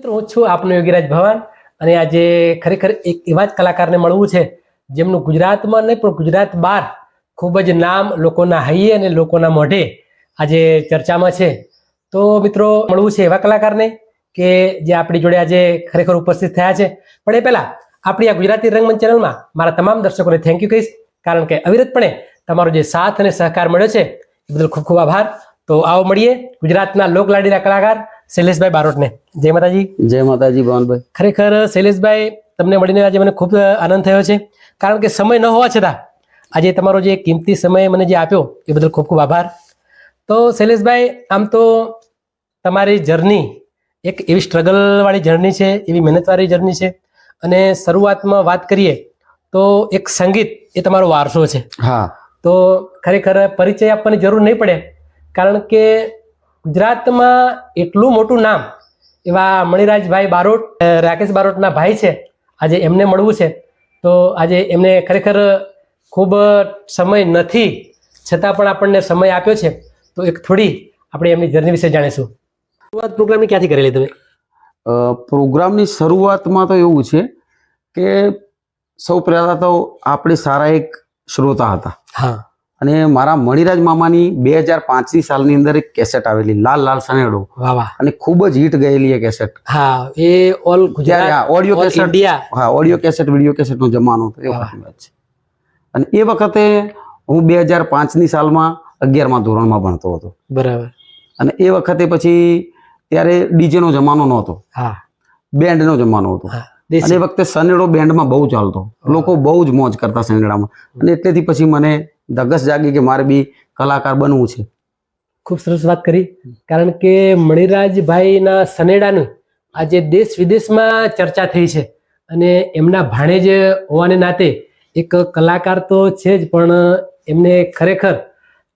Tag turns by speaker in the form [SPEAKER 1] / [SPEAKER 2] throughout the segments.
[SPEAKER 1] મિત્રો હું છું આપનો યોગીરાજ ભવાન અને આજે ખરેખર એક એવા જ કલાકારને મળવું છે જેમનું ગુજરાતમાં નહીં પણ ગુજરાત બહાર ખૂબ જ નામ લોકોના હૈયે અને લોકોના મોઢે આજે ચર્ચામાં છે. તો મિત્રો મળવું છે એવા કલાકારને કે જે આપણી જોડે આજે ખરેખર ઉપસ્થિત થયા છે. પણ એ પહેલા આપણી આ ગુજરાતી રંગમંચ ચેનલમાં મારા તમામ દર્શકોને થેન્ક યુ કહીશ, કારણ કે અવિરતપણે તમારો જે સાથ અને સહકાર મળ્યો છે એ બદલ ખૂબ ખૂબ આભાર. તો આવો મળીએ ગુજરાતના લોકલાડીના કલાકાર શૈલેષભાઈ બારોટને. જય માતાજી.
[SPEAKER 2] જય માતાજી ભવનભાઈ.
[SPEAKER 1] ખરેખર શૈલેષભાઈ, તમને મળીને આજે મને ખૂબ આનંદ થયો છે, કારણ કે સમય ન હોવા છતાં આજે તમારો જે કિંમતી સમય મને જે આપ્યો એ બદલ ખૂબ ખૂબ આભાર. તો શૈલેષભાઈ, આમ તો તમારી જર્ની એક એવી સ્ટ્રગલવાળી જર્ની છે, એવી મહેનતવાળી જર્ની છે. અને શરૂઆતમાં વાત કરીએ તો એક સંગીત એ તમારો વારસો છે.
[SPEAKER 2] હા,
[SPEAKER 1] તો ખરેખર પરિચય આપવાની જરૂર નહીં પડે, કારણ કે ગુજરાતમાં એટલું મોટું નામ એવા મણિરાજભાઈ બારોટ, રાકેશ બારોટના ભાઈ છે. આજે એમને મળવું છે તો આજે એમને ખરેખર ખૂબ સમય નથી છતાં પણ આપણને સમય આપ્યો છે. તો એક થોડી આપણે એમની જર્ની વિશે જાણીશું. શરૂઆત પ્રોગ્રામની ક્યાંથી કરેલી તમે?
[SPEAKER 2] પ્રોગ્રામની શરૂઆતમાં તો એવું છે કે સૌ પહેલા તો આપણે સારા એક શ્રોતા હતા.
[SPEAKER 1] હા.
[SPEAKER 2] અને મારા મણિરાજ મામાની 2005ની સાલની અંદર એક કેસેટ આવેલી, લાલ લાલ સનેડો.
[SPEAKER 1] વાહ વાહ.
[SPEAKER 2] અને ખૂબ જ હિટ ગયેલી એ કેસેટ.
[SPEAKER 1] હા, એ all Gujarat,
[SPEAKER 2] audio cassette,
[SPEAKER 1] India.
[SPEAKER 2] હા, ઓડિયો કેસેટ, વિડીયો કેસેટનો જમાનો હતો એ વખતની વાત છે. અને એ વખતે હું 2005ની સાલમાં 11મા ધોરણમાં ભણતો હતો.
[SPEAKER 1] બરાબર.
[SPEAKER 2] અને એ વખતે પછી ત્યારે ડીજે નો જમાનો નહોતો.
[SPEAKER 1] હા,
[SPEAKER 2] બેન્ડ નો જમાનો હતો. અને એ વખતે સનેડો બેન્ડમાં બહુ ચાલતો, લોકો બહુ જ મોજ કરતા સનેડામાં. અને એટલેથી પછી મને ધગસ જાગી કે મારે બી કલાકાર બનવું છે.
[SPEAKER 1] ખૂબ સરસ વાત કરી, કારણ કે મણિરાજભાઈના સનેડાનું આજે દેશ વિદેશમાં ચર્ચા થઈ છે. અને એમના ભાણેજ હોવાને નાતે એક કલાકાર તો છે જ, પણ એમને ખરેખર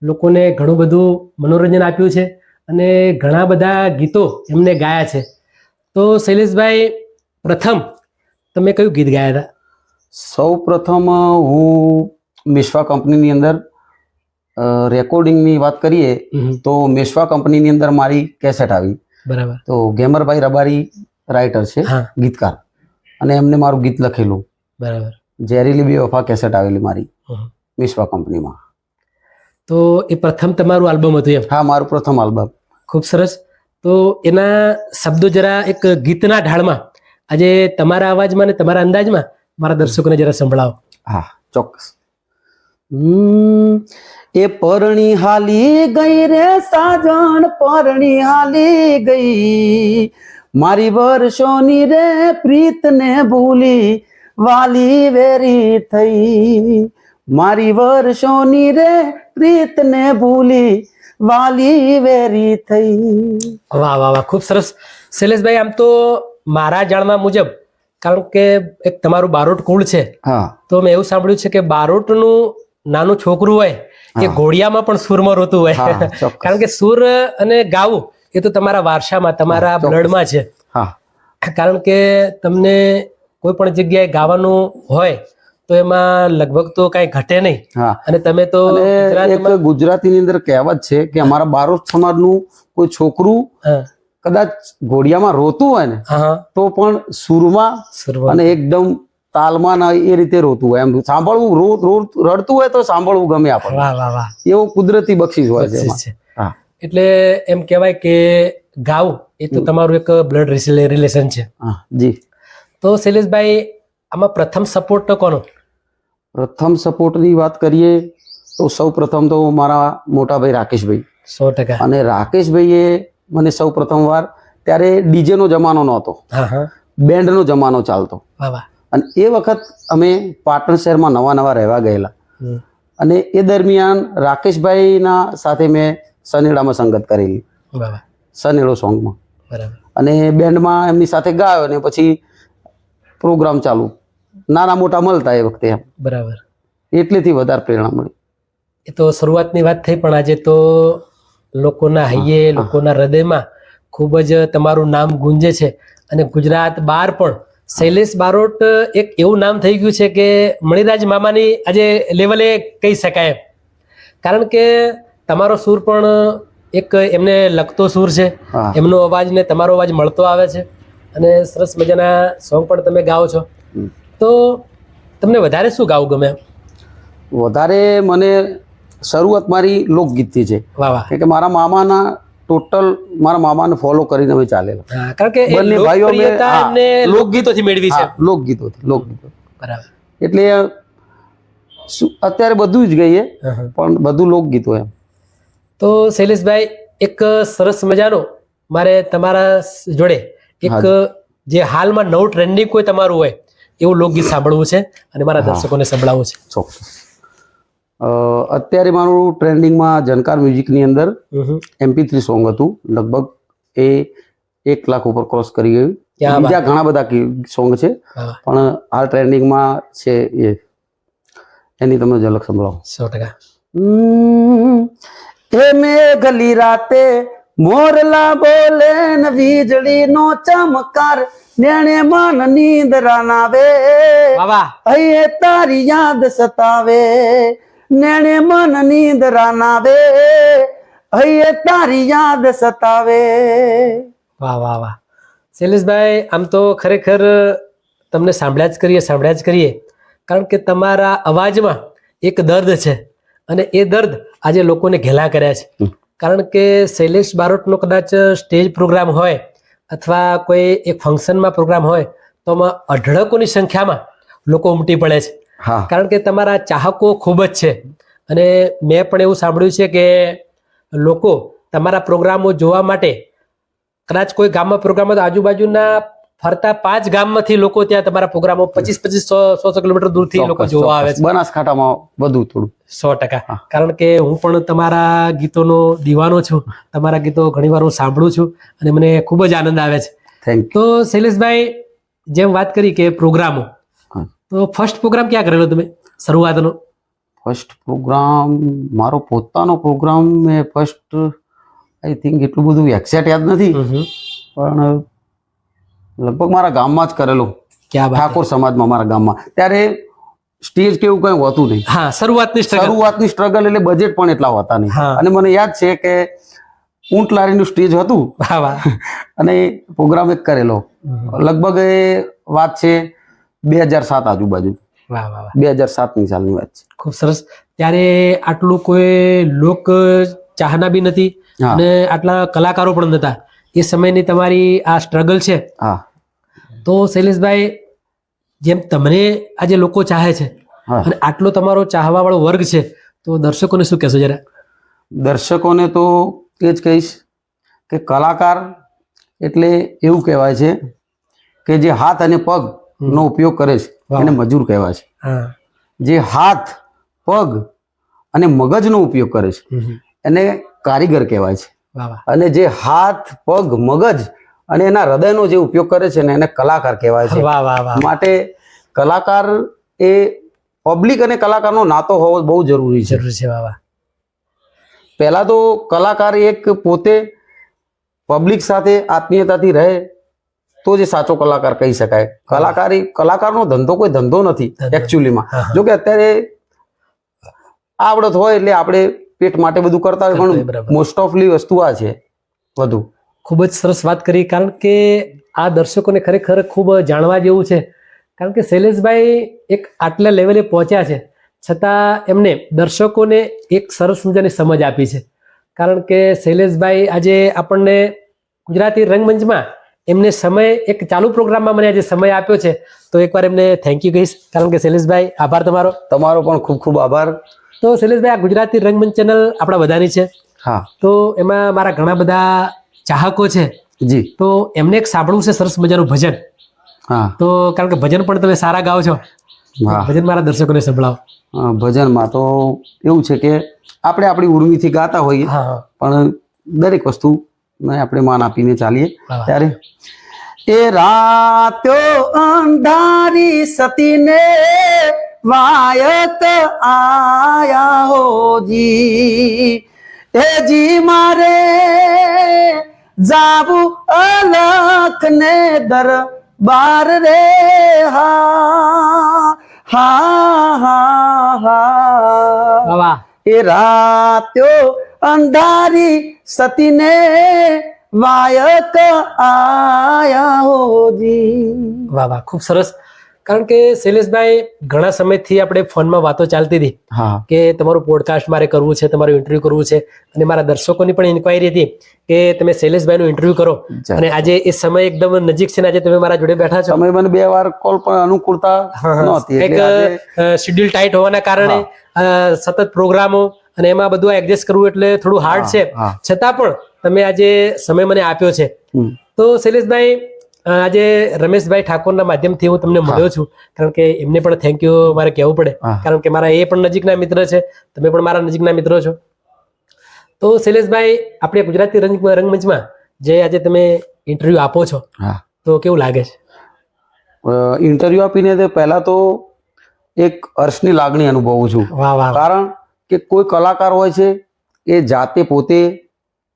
[SPEAKER 1] લોકોને ઘણું બધું મનોરંજન આપ્યું છે અને ઘણા બધા ગીતો એમને ગાયા છે. તો શૈલેષભાઈ, પ્રથમ તમે કયું ગીત ગાયા હતા?
[SPEAKER 2] સૌ પ્રથમ હું મેશ્વા કંપનીની અંદર રેકોર્ડિંગની વાત કરીએ તો મેશ્વા કંપનીની અંદર મારી કેસેટ આવી.
[SPEAKER 1] બરાબર.
[SPEAKER 2] તો ગેમરભાઈ રબારી રાઇટર છે,
[SPEAKER 1] હા.
[SPEAKER 2] ગીતકાર, અને એમને મારું ગીત લખેલું.
[SPEAKER 1] બરાબર.
[SPEAKER 2] ઝેરીલી બેવફા કેસેટ આવેલી મારી મેશ્વા કંપનીમાં.
[SPEAKER 1] તો એ પ્રથમ તમારું આલ્બમ હતું એમ?
[SPEAKER 2] હા, મારું પ્રથમ આલ્બમ.
[SPEAKER 1] ખૂબ સરસ. તો એના શબ્દો જરા એક ગીતના ઢાળમાં આજે તમારા અવાજમાં ને તમારા અંદાજમાં મારા દર્શકોને જરા સંભળાવો.
[SPEAKER 2] હા, ચોક્કસ. એ પરણી હાલી ગઈ રે સાજણ, પરણી હાલી ગઈ, મારી વર્ષોની રે પ્રીતને ભૂલી વાલી વેરી થઈ, મારી વર્ષોની રે પ્રીતને ભૂલી વાલી વેરી થઈ.
[SPEAKER 1] વાહ વાહ વાહ, ખૂબ સરસ. શૈલેષભાઈ, આમ તો મારા જાણવા મુજબ, કારણ કે એક તમારું બારોટ કુળ છે,
[SPEAKER 2] હા,
[SPEAKER 1] તો મેં એવું સાંભળ્યું છે કે બારોટનું નાનું છોકરું હોય એ ઘોડિયામાં પણ સૂરમાં રોતું હોય. કારણ કે સૂર અને ગાવું એ તો તમારા વારસામાં, તમારા બ્લડમાં છે. કારણ કે તમને કોઈ પણ જગ્યાએ ગાવાનું હોય તો એમાં લગભગ તો કઈ ઘટે નહીં. અને તમે તો
[SPEAKER 2] ગુજરાતીની અંદર કહેવત છે કે અમારા બારોટ સમાજનું કોઈ છોકરું કદાચ ઘોડિયામાં રોતું હોય ને તો પણ સૂરમાં અને એકદમ તાલમાં એ રીતે રોતું હોય. એમ સાંભળવું, રડતું હોય તો સાંભળવું ગમે આપણને.
[SPEAKER 1] વાહ વાહ વાહ.
[SPEAKER 2] એવું કુદરતી બક્ષિસ હોય છે.
[SPEAKER 1] એટલે એમ કહેવાય કે ગાવું એ તો તમારું એક બ્લડ રિલેશન છે.
[SPEAKER 2] જી.
[SPEAKER 1] તો શૈલેષભાઈ, આમાં પ્રથમ સપોર્ટ તો કોનો?
[SPEAKER 2] પ્રથમ સપોર્ટની વાત કરીએ તો સૌ પ્રથમ તો મારા મોટા ભાઈ રાકેશભાઈ.
[SPEAKER 1] 100%. અને
[SPEAKER 2] રાકેશભાઈએ મને સૌ પ્રથમ વાર, ત્યારે ડીજે નો જમાનો નહોતો, બેન્ડ નો જમાનો ચાલતો. અને એ વખત અમે પાટણ શહેરમાં નવા નવા રહેવા ગયેલા. અને એ દરમિયાન રાકેશભાઈના સાથે મેં સનેડામાં સંગત કરેલી, સનેડો સોંગમાં. અને બેન્ડમાં એમની સાથે ગાયો ને પછી પ્રોગ્રામ ચાલુ, નાના મોટા મળતા એ વખતે.
[SPEAKER 1] બરાબર.
[SPEAKER 2] એટલેથી વધારે પ્રેરણા મળી.
[SPEAKER 1] એ તો શરૂઆતની વાત થઈ, પણ આજે તો લોકોના હૈયે, લોકોના હૃદયમાં ખૂબ જ તમારું નામ ગુંજે છે. અને ગુજરાત બહાર પણ શૈલેષ બારોટ એક એવું નામ થઈ ગયું છે કે મણિરાજ મામાની આજે લેવલે કહી શકાય. કારણ કે તમારો સૂર પણ એક એમને લગતો સૂર છે, એમનો અવાજ ને તમારો અવાજ મળતો આવે છે. અને સરસ મજાના સોંગ પણ તમે ગાઓ છો. તો તમને વધારે શું ગાવું ગમે?
[SPEAKER 2] વધારે મને શરૂઆત મારી લોકગીતથી છે.
[SPEAKER 1] વાહ વાહ.
[SPEAKER 2] કે મારા મામાને ફોલો કરીને અમે ચાલેલા.
[SPEAKER 1] હા, કારણ કે એ
[SPEAKER 2] બંને ભાઈઓ અમે
[SPEAKER 1] લોકપ્રિયતા એમને લોકગીતોથી મેળવી છે.
[SPEAKER 2] લોકગીતો
[SPEAKER 1] બરાબર.
[SPEAKER 2] એટલે અત્યારે બધું જ ગઈએ પણ બધું લોકગીતો એમ.
[SPEAKER 1] તો શૈલેષભાઈ, એક સરસ મજાનો મારે તમારા જોડે એક જે હાલમાં નવું ટ્રેન્ડિંગ કોઈ તમારું હોય એવું લોકગીત સાંભળવું છે અને મારા દર્શકોને સંભળાવવું છે.
[SPEAKER 2] ચોક્કસ. અત્યારે મારું ટ્રેન્ડિંગમાં જનકાર મ્યુઝિકની અંદર MP3 સોંગ હતું. લગભગ એ 1 લાખ ઉપર ક્રોસ કરી ગયું. બીજા ઘણા બધા સોંગ છે પણ હાલ ટ્રેન્ડિંગમાં છે એ. એની તમને ઝલક સંભળાવો.
[SPEAKER 1] 100%.
[SPEAKER 2] એ મેઘલી રાતે મોરલા બોલે ને વીજળીનો ચમકાર, નેણે મન નીંદરા નાવે, અહીં તારી યાદ સતાવે, નેણે મન નીંદરા નાવે, અહીં તારી યાદ સતાવે.
[SPEAKER 1] વાહ વાહ વાહ. શૈલેષભાઈ, આમ તો ખરેખર તમને સાંભળ્યા જ કરીએ કારણ કે તમારા અવાજમાં એક દર્દ છે અને એ દર્દ આજે લોકોને ઘેલા કર્યા છે. કારણ કે શૈલેષ બારોટનો કદાચ સ્ટેજ પ્રોગ્રામ હોય અથવા કોઈ એક ફંક્શનમાં પ્રોગ્રામ હોય તો આમાં અઢળકોની સંખ્યામાં લોકો ઉમટી પડે છે. કારણ કે તમારા ચાહકો ખૂબ જ છે અને મેં પણ એવું સાંભળ્યું છે કે લોકો તમારા પ્રોગ્રામો જોવા માટે કદાચ કોઈ ગામમાં પ્રોગ્રામ હોય તો આજુબાજુના ફરતા 5 ગામમાંથી લોકો ત્યાં તમારા પ્રોગ્રામો 25-100 કિલોમીટર દૂરથી લોકો જોવા આવે છે.
[SPEAKER 2] બનાસકાંઠામાં વધુ થોડું.
[SPEAKER 1] 100%. કારણ કે હું પણ તમારા ગીતોનો દીવાનો છું. તમારા ગીતો ઘણીવાર હું સાંભળું છું અને મને ખૂબ જ આનંદ આવે છે. તો શૈલેષભાઈ, જેમ વાત કરી કે પ્રોગ્રામો, તો ફર્સ્ટ પ્રોગ્રામ ક્યાં કરેલો તમે શરૂઆતનો?
[SPEAKER 2] ફર્સ્ટ પ્રોગ્રામ મારો પોતાનો પ્રોગ્રામ મેં ફર્સ્ટ આઈ થિંક એટલું બધું એક્ઝેક્ટ યાદ નથી પણ લગભગ મારા ગામમાં જ કરેલું. ઠાકોર સમાજમાં મારા ગામમાં. ત્યારે સ્ટેજ કેવું કઈ હોતું નહીં.
[SPEAKER 1] હા, શરૂઆતની
[SPEAKER 2] સ્ટ્રગલ એટલે બજેટ પણ એટલા હોતા નહીં. અને મને યાદ છે કે ઊંટ લારીનું સ્ટેજ હતું અને પ્રોગ્રામ એક કરેલો. લગભગ એ વાત છે 2007 આજુબાજુ. 2007ની સાલની વાત છે.
[SPEAKER 1] ખૂબ સરસ. ત્યારે આટલું કોઈ લોક ચાહના બી નથી અને આટલા કલાકારો પણ નતા. એ સમયની તમારી આ સ્ટ્રગલ છે. તો શૈલેષભાઈ, જેમ તમને આજે લોકો ચાહે છે અને આટલો તમારો ચાહવા વાળો વર્ગ છે તો દર્શકોને શું કહેશો જરા?
[SPEAKER 2] દર્શકોને તો એ જ કહીશ કે કલાકાર એટલે એવું કહેવાય છે કે જે હાથ અને પગ નો ઉપયોગ કરે છે એને મજૂર કહેવાય છે. જે હાથ, પગ અને મગજનો ઉપયોગ કરે છે એને કારીગર કહેવાય છે. અને જે હાથ, પગ, મગજ અને એના હૃદયનો જે ઉપયોગ કરે છે ને એને કલાકાર કહેવાય છે. માટે કલાકાર એ પબ્લિક અને કલાકારનો નાતો હોવો બહુ જરૂરી છે. પહેલા તો કલાકાર એક પોતે પબ્લિક સાથે આત્મીયતાથી રહે તો જ સાચો કલાકાર કહી શકાય. કલાકારનો ધંધો કોઈ ધંધો નથી એકચ્યુઅલીમાં. જો કે અત્યારે આવડત હોય એટલે આપણે પેટ માટે બધું કરતા હોય પણ મોસ્ટ ઓફલી વસ્તુ આ છે વધુ.
[SPEAKER 1] ખૂબ જ સરસ વાત કરી. કારણ કે આ દર્શકોને ખરેખર ખૂબ જાણવા જેવું છે. કારણ કે શૈલેષભાઈ એક આટલા લેવલે પહોંચ્યા છે છતાં એમને દર્શકોને એક સરસ મજાની સમજ આપી છે. કારણ કે શૈલેષભાઈ આજે આપણને ગુજરાતી રંગમંચમાં એમને સમય એક ચાલુ પ્રોગ્રામમાં મને આજે સમય આપ્યો છે તો એકવાર એમને થેન્ક યુ કહીશ. કારણ કે શૈલેષભાઈ, આભાર તમારો.
[SPEAKER 2] તમારો પણ ખૂબ ખૂબ આભાર.
[SPEAKER 1] તો શૈલેષભાઈ, આ ગુજરાતી રંગમંચ ચેનલ આપણા બધાની છે. તો એમાં મારા ઘણા બધા ચાહકો છે. તો એમને એક સાંભળવું છે સરસ મજાનું ભજન. તો કારણ કે ભજન પણ તમે સારા ગાઓ છો, ભજન મારા દર્શકોને સંભળાવો.
[SPEAKER 2] ભજનમાં તો એવું છે કે આપણે આપણી ઉર્મિથી ગાતા હોઈએ પણ દરેક વસ્તુ આપણે માન આપીને ચાલીએ. ત્યારે એ રાત્યો અંધારી સતીને વાયત આયા હોજી, એ જી મારે જાવું અલખ ને દરબાર રે. એ રાત્યો અંધારી સતીને વાયત આયા હોજી.
[SPEAKER 1] વાહ વાહ, ખૂબ સરસ. કારણ કે શૈલેષભાઈ, ઘણા સમયથી આપણે ફોનમાં વાતો ચાલતી હતી
[SPEAKER 2] હા
[SPEAKER 1] કે તમારું પોડકાસ્ટ મારે કરવું છે, તમારું ઇન્ટરવ્યુ કરવું છે, અને મારા દર્શકોની પણ ઇન્ક્વાયરી હતી કે તમે શૈલેષભાઈનું ઇન્ટરવ્યુ કરો. અને આજે એ સમય એકદમ નજીક છે ને આજે તમે મારા જોડે બેઠા છો.
[SPEAKER 2] સમય મને 2 વાર કોલ પણ અનુકૂળતા નહોતી,
[SPEAKER 1] એક
[SPEAKER 2] એટલે આજે
[SPEAKER 1] શેડ્યુલ ટાઈટ હોવાના કારણે સતત પ્રોગ્રામો અને એમાં બધું એડજસ્ટ કરવું એટલે થોડું હાર્ડ છે. છતાં પણ તમે આજે સમય મને આપ્યો છે. તો શૈલેષભાઈ, આજે રમેશભાઈ ઠાકોરના માધ્યમથી હું તમને મળ્યો છું, કારણ કે એમને પણ થેન્ક યુ મારે કહેવું પડે, કારણ કે મારા એ પણ નજીકના મિત્ર છે, તમે પણ મારા નજીકના મિત્રો છો. તો શૈલેષભાઈ, આપણે ગુજરાતી રંગમંચમાં જે આજે તમે ઇન્ટરવ્યુ આપો છો, તો કેવું લાગે છે?
[SPEAKER 2] ઇન્ટરવ્યુ આપીને તે પહેલા તો એક હર્ષની લાગણી અનુભવું છું. કારણ કે કોઈ કલાકાર હોય છે એ જાતે પોતે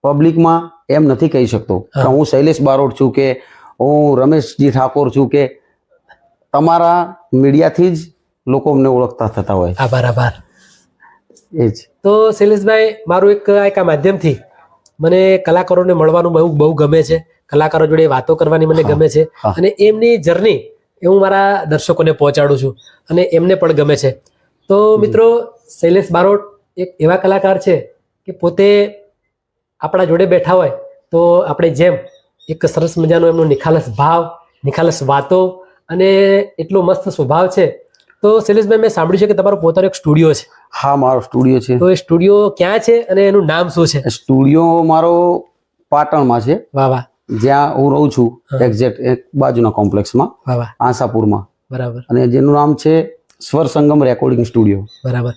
[SPEAKER 2] પબ્લિકમાં એમ નથી કહી શકતો કે હું શૈલેષ બારોટ છું, કે હું રમેશજી ઠાકોર છું, કે તમારા મીડિયાથી જ લોકો અમને ઓળખતા થતા હોય.
[SPEAKER 1] આભાર આભાર.
[SPEAKER 2] એ જ.
[SPEAKER 1] તો શૈલેષભાઈ, મારું એક આ માધ્યમથી મને કલાકારોને મળવાનું બહુ ગમે છે, કલાકારો જોડે વાતો કરવાની મને ગમે છે, અને એમની જર્ની હું મારા દર્શકોને પહોંચાડું છું અને એમને પણ ગમે છે. તો મિત્રો, શૈલેષ બારોટ એક એવા કલાકાર છે કે પોતે આપણા જોડે બેઠા હોય તો આપણે જેમ એક સરસ મજાનો એમનો નિખાલસ ભાવ, નિખાલસ વાતો અને એટલો મસ્ત સ્વભાવ છે. તો શૈલેષભાઈ, મેં સાંભળ્યું છે કે તમારો પોતાનો એક સ્ટુડિયો છે.
[SPEAKER 2] હા, મારો સ્ટુડિયો છે.
[SPEAKER 1] તો એ સ્ટુડિયો ક્યાં છે અને એનું નામ શું છે?
[SPEAKER 2] સ્ટુડિયો મારો પાટણમાં છે.
[SPEAKER 1] વાહ વાહ.
[SPEAKER 2] જ્યાં હું રહું છું, એક્ઝેક્ટ એક બાજુના કોમ્પ્લેક્સમાં, આશાપુરમાં.
[SPEAKER 1] બરાબર.
[SPEAKER 2] અને જેનું નામ છે સ્વર સંગમ રેકોર્ડિંગ સ્ટુડિયો.
[SPEAKER 1] બરાબર.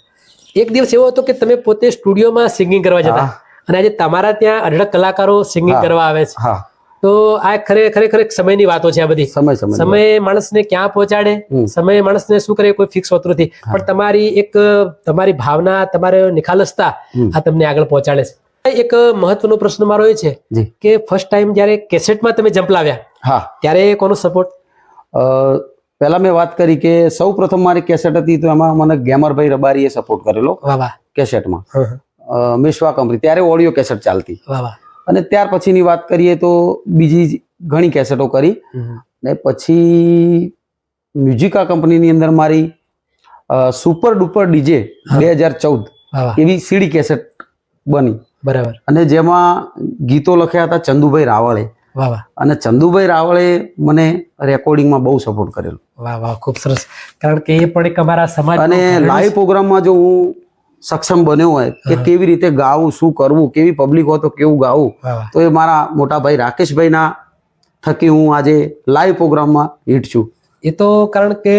[SPEAKER 1] એક દિવસ એવો હતો કે તમે પોતે સ્ટુડિયોમાં સિંગિંગ કરવા જતા, અને આજે તમારા ત્યાં અઢળક કલાકારો સિંગિંગ કરવા આવે છે. તો આ ખરેખર એક સમયની વાતો છે. આ બધી સમય માણસને ક્યાં પહોંચાડે, સમય માણસને શું કરે, કોઈ ફિક્સ હોતું નથી, પણ તમારી ભાવના, તમારી નિખાલસતા આ તમને આગળ પહોંચાડે છે. એક મહત્વનો પ્રશ્ન મારો એ છે કે ફર્સ્ટ ટાઈમ જ્યારે કેસેટમાં તમે જંપ લાવ્યા, ત્યારે કોનો સપોર્ટ?
[SPEAKER 2] પહેલા મેં વાત કરી કે સૌ પ્રથમ મારી કેસેટ હતી, તો એમાં મને ગેમરભાઈ રબારીએ સપોર્ટ કરેલો કેસેટમાં. મેશ્વા કંપની, ત્યારે ઓડિયો કેસેટ ચાલતી. અને ત્યાર પછીની વાત કરીએ તો બીજી ઘણી કેસેટો કરી, ને પછી મ્યુઝિકા કંપનીની અંદર મારી સુપર ડુપર ડીજે 2014 એવી સીડી કેસેટ બની.
[SPEAKER 1] બરાબર.
[SPEAKER 2] અને જેમાં ગીતો લખ્યા હતા ચંદુભાઈ રાવળે. અને ચંદુભાઈ રાવળે મને રેકોર્ડિંગમાં બહુ સપોર્ટ કરેલો.
[SPEAKER 1] વાહ વાહ, ખૂબ સરસ. કારણ કે એ પણ એક અમારા સમાજ
[SPEAKER 2] અને લાઈવ પ્રોગ્રામમાં જો હું સક્ષમ બન્યો હોય કે કેવી રીતે ગાવું, શું કરવું, કેવી પબ્લિક હોય તો કેવું ગાવું, તો એ મારા મોટા ભાઈ રાકેશભાઈના થકી હું આજે લાઈવ પ્રોગ્રામમાં હિટ છું.
[SPEAKER 1] એ તો કારણ કે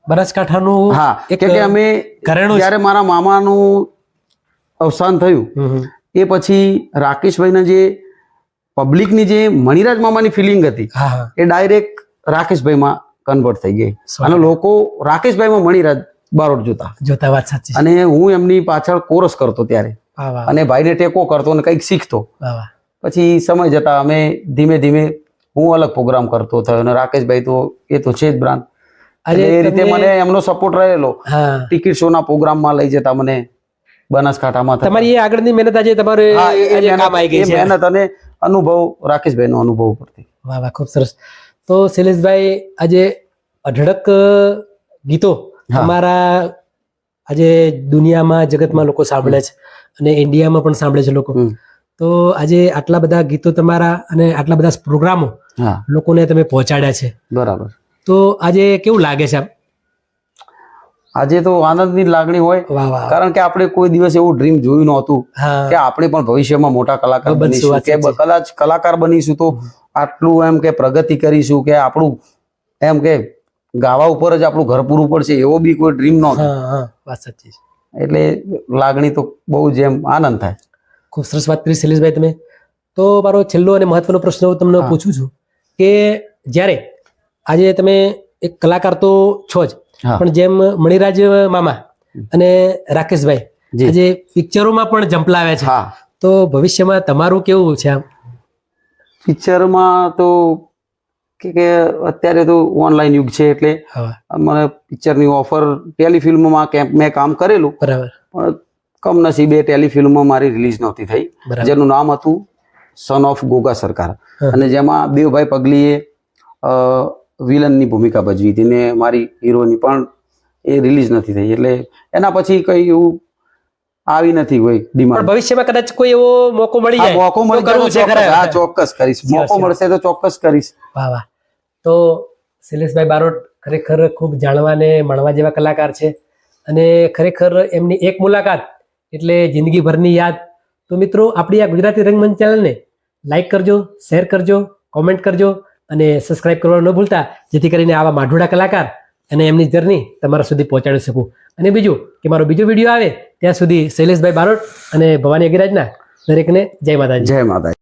[SPEAKER 1] બનાસકાંઠાનું,
[SPEAKER 2] કે અમે જ્યારે મારા મામાનું અવસાન થયું એ પછી રાકેશભાઈના જે પબ્લિકની જે મણિરાજ મામાની ફિલિંગ હતી એ ડાયરેક્ટ રાકેશભાઈમાં કન્વર્ટ થઈ ગઈ, અને લોકો રાકેશભાઈમાં મણિરાજ બારોટ જોતા.
[SPEAKER 1] વાત સાચી.
[SPEAKER 2] અને હું એમની પાછળ કોરસ કરતો ત્યારે, અને ભાઈને ટેકો કરતો અને કંઈક શીખતો. પછી સમય જતા અમે ધીમે ધીમે હું અલગ પ્રોગ્રામ કરતો થયો, અને રાકેશભાઈ તો એ તો છે જ બ્રાન્ડ. એ રીતે મને એમનો સપોર્ટ રહેલો. ટિકિટ શોના પ્રોગ્રામમાં લઈ જતા મને બનાસકાંઠામાં.
[SPEAKER 1] તમારી એ આગળની મહેનત આજે તમારે કામ આવી ગઈ છે.
[SPEAKER 2] મહેનત અને અનુભવ રાકેશભાઈનો અનુભવ પરથી.
[SPEAKER 1] વાહ વાહ, ખૂબ સરસ. તો શૈલેષભાઈ, આજે અઢળક ગીતો તમારા આજે દુનિયામાં, જગતમાં લોકો સાંભળે છે, અને ઇન્ડિયામાં પણ સાંભળે છે લોકો. તો આજે આટલા બધા ગીતો તમારા અને આટલા બધા પ્રોગ્રામો લોકોને તમે પહોંચાડ્યા છે.
[SPEAKER 2] બરાબર.
[SPEAKER 1] તો આજે કેવું લાગે છે?
[SPEAKER 2] આજે તો આનંદની લાગણી હોય, કારણ કે આપણે કોઈ દિવસ એવું ડ્રીમ જોયું નહોતું કે આપણે પણ ભવિષ્યમાં મોટા કલાકાર બનીશું, કે કદાચ કલાકાર બનીશું તો આટલું એમ કે પ્રગતિ કરીશું, કે આપણું એમ કે ગાવા ઉપર જ આપણું ઘર પૂરું પડશે, એવો બી કોઈ ડ્રીમ નહોતો.
[SPEAKER 1] વાત સાચી છે.
[SPEAKER 2] એટલે લાગણી તો બહુ જ એમ આનંદ થાય.
[SPEAKER 1] ખૂબ સરસ વાત કરી શૈલેષભાઈ તમે. તો મારો છેલ્લો અને મહત્વનો પ્રશ્ન હું તમને પૂછું છું કે જ્યારે આજે તમે એક કલાકાર તો છો જ, પણ જેમ મણિરાજ મામા અને રાકેશભાઈ આજે પિક્ચરોમાં પણ જંપલાવે છે, તો ભવિષ્યમાં તમારું કેવું છે? આમ
[SPEAKER 2] પિક્ચરમાં તો કે અત્યારે તો ઓનલાઈન યુગ છે, એટલે મને પિક્ચરની ઓફર, ટેલિફિલ્મમાં મેં કામ કરેલું, પણ કમનસીબે ટેલિફિલ્મમાં મારી રિલીઝ નહોતી થઈ, જેનું નામ હતું સન ઓફ ગોગા સરકાર, અને જેમાં દેવભાઈ પગલીએ વિલનની ભૂમિકા ભજવી હતી ને મારી હીરોની પણ એ રિલીઝ નથી થઈ, એટલે એના પછી કઈ એવું આવી નથી કોઈ
[SPEAKER 1] પણ
[SPEAKER 2] ડિમાન્ડ.
[SPEAKER 1] ભવિષ્યમાં કદાચ કોઈ એવો મોકો મળી જાય
[SPEAKER 2] મોકો મળી
[SPEAKER 1] તો કરવું છે
[SPEAKER 2] જાય તો
[SPEAKER 1] ખરા.
[SPEAKER 2] હા ચોક્કસ કરીશ, મોકો મળશે તો ચોક્કસ કરીશ.
[SPEAKER 1] વાહ વાહ. તો શૈલેષભાઈ બારોટ ખરેખર ખૂબ જાણવા ને મળવા જેવા કલાકાર છે અને ખરેખર એમની એક મુલાકાત એટલે જિંદગીભરની યાદ. તો મિત્રો આપણી આ ગુજરાતી રંગમંચ ચેનલને લાઈક કરજો, શેર કરજો, કોમેન્ટ કરજો અને સબસ્ક્રાઇબ કરવાનું ન ભૂલતા, જેથી કરીને આવા માઢોડા કલાકાર અને એમની જર્ની તમારા સુધી પહોંચાડી શકું. અને બીજું કે મારો બીજો વિડીયો આવે ત્યાં સુધી શૈલેષભાઈ બારોટ અને ભવાની અગિરાજના દરેકને જય માતાજી.
[SPEAKER 2] જય માતાજી.